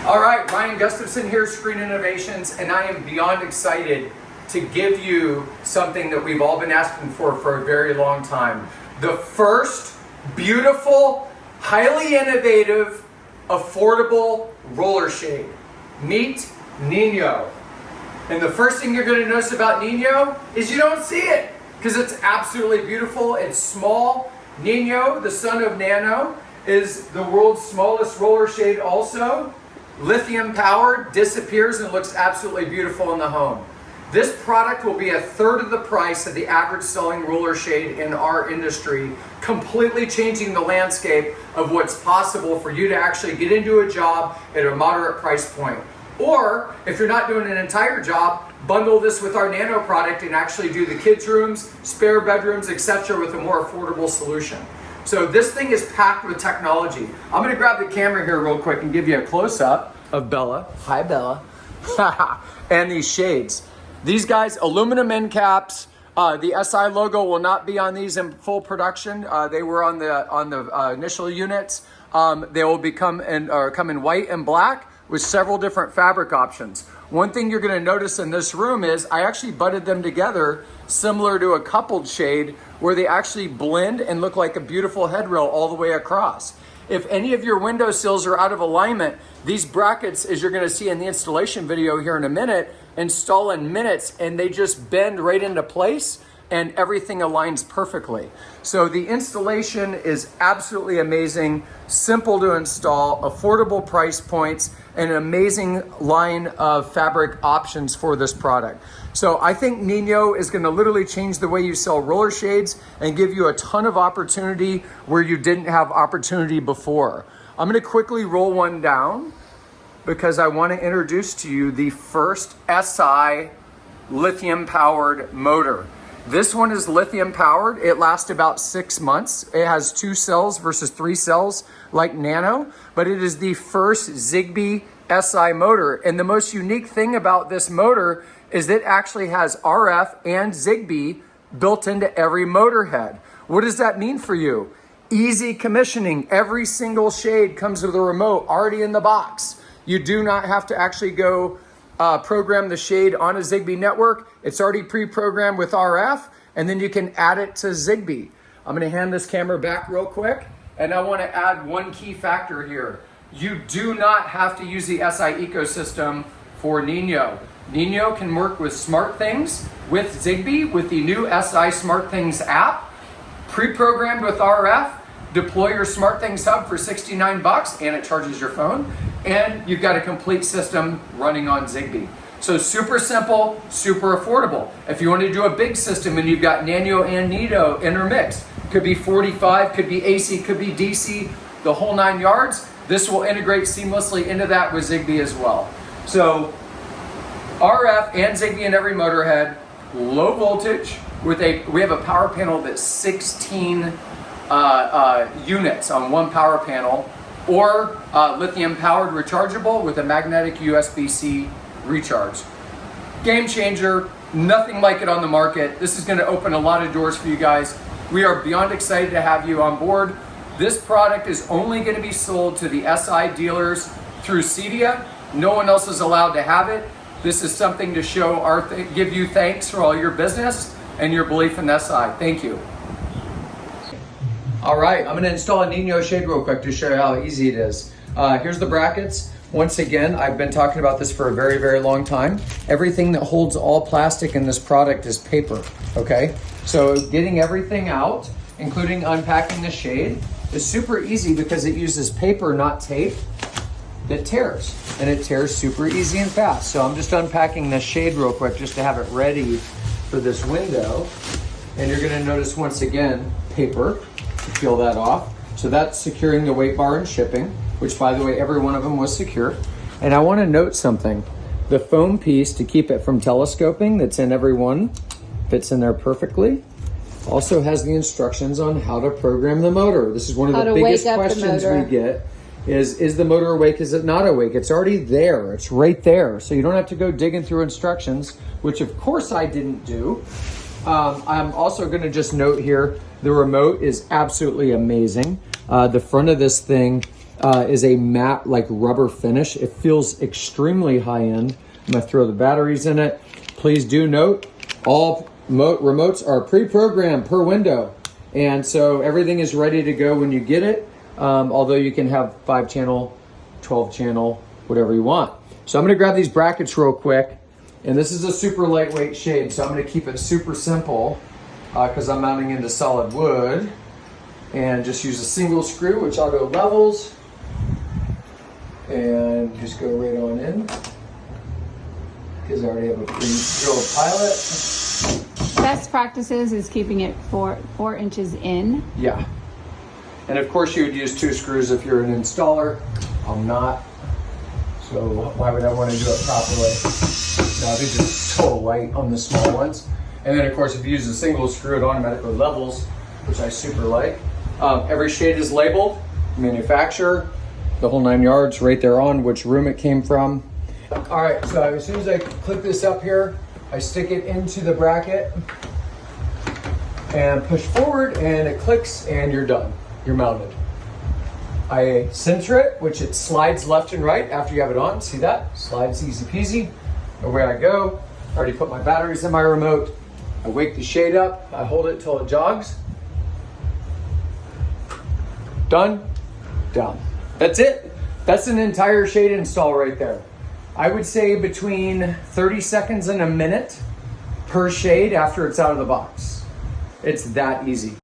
All right, Ryan Gustafson here, Screen Innovations, and I am beyond excited to give you something that we've all been asking for a very long time. The first beautiful, highly innovative, affordable roller shade. Meet Nino. And the first thing you're going to notice about Nino is you don't see it because it's absolutely beautiful. It's small. Nino, the son of Nano, is the world's smallest roller shade also. Lithium powered, disappears and looks absolutely beautiful in the home. This product will be a third of the price of the average selling roller shade in our industry, completely changing the landscape of what's possible for you to actually get into a job at a moderate price point. Or if you're not doing an entire job, bundle this with our Nano product and actually do the kids' rooms, spare bedrooms, etc. with a more affordable solution. So this thing is packed with technology. I'm gonna grab the camera here real quick and give you a close-up of Bella. Hi, Bella. And these shades. These guys, aluminum end caps. The SI logo will not be on these in full production. They were on the initial units. They will come in white and black with several different fabric options. One thing you're gonna notice in this room is I actually butted them together similar to a coupled shade where they actually blend and look like a beautiful headrail all the way across. If any of your windowsills are out of alignment, these brackets, as you're gonna see in the installation video here in a minute, install in minutes and they just bend right into place and everything aligns perfectly. So the installation is absolutely amazing, simple to install, affordable price points, and an amazing line of fabric options for this product. So I think Nino is gonna literally change the way you sell roller shades and give you a ton of opportunity where you didn't have opportunity before. I'm gonna quickly roll one down because I wanna introduce to you the first SI lithium powered motor. This one is lithium powered. It lasts about 6 months. It has 2 cells versus 3 cells like Nano, but it is the first Zigbee SI motor. And the most unique thing about this motor is it actually has RF and Zigbee built into every motor head. What does that mean for you? Easy commissioning. Every single shade comes with a remote already in the box. You do not have to actually go program the shade on a Zigbee network. It's already pre-programmed with RF, and then you can add it to Zigbee. I'm gonna hand this camera back real quick, and I wanna add one key factor here. You do not have to use the SI ecosystem for Nino. Nino can work with SmartThings, with Zigbee, with the new SI SmartThings app, pre-programmed with RF. Deploy your SmartThings hub for 69 bucks and it charges your phone. And you've got a complete system running on Zigbee. So super simple, super affordable. If you want to do a big system and you've got Nano and Nino intermixed, could be 45, could be AC, could be DC, the whole 9 yards, this will integrate seamlessly into that with Zigbee as well. So RF and Zigbee in every motor head, low voltage, we have a power panel that's 16 units on one power panel, or lithium powered rechargeable with a magnetic USB-C recharge. Game changer, nothing like it on the market. This is gonna open a lot of doors for you guys. We are beyond excited to have you on board. This product is only gonna be sold to the SI dealers through Cedia. No one else is allowed to have it. This is something to show give you thanks for all your business and your belief in SI. Thank you. All right, I'm gonna install a Nino Shade real quick to show you how easy it is. Here's the brackets. Once again, I've been talking about this for a very, very long time. Everything that holds all plastic in this product is paper, okay? So getting everything out, including unpacking the shade, is super easy because it uses paper, not tape. It tears, and it tears super easy and fast. So I'm just unpacking this shade real quick just to have it ready for this window. And you're gonna notice once again, paper. Peel that off. So that's securing the weight bar and shipping, which by the way, every one of them was secure. And I want to note something. The foam piece to keep it from telescoping that's in every one fits in there perfectly. Also has the instructions on how to program the motor. This is one of the biggest questions we get is the motor awake? Is it not awake? It's already there. It's right there. So you don't have to go digging through instructions, which of course I didn't do. I'm also going to just note here, the remote is absolutely amazing. The front of this thing is a matte, like rubber finish. It feels extremely high end. I'm gonna throw the batteries in it. Please do note, all remotes are pre-programmed per window. And so everything is ready to go when you get it. Although you can have 5-channel, 12-channel, whatever you want. So I'm gonna grab these brackets real quick. And this is a super lightweight shade, so I'm gonna keep it super simple because I'm mounting into solid wood. And just use a single screw, which I'll go levels. And just go right on in. Because I already have a pre-drilled pilot. Best practices is keeping it 4 inches in. Yeah. And of course you would use 2 screws if you're an installer. I'm not. So why would I want to do it properly? No, these are so light on the small ones. And then of course if you use a single screw, it automatically levels, which I super like. Every shade is labeled, manufacturer, the whole 9 yards, right there on which room it came from. All right, so as soon as I click this up here, I stick it into the bracket and push forward and it clicks and you're done. You're mounted. I center it, which it slides left and right after you have it on. See that? Slides easy peasy. Away I go. I already put my batteries in my remote. I wake the shade up. I hold it till it jogs. Done. Down. That's it. That's an entire shade install right there. I would say between 30 seconds and a minute per shade after it's out of the box. It's that easy.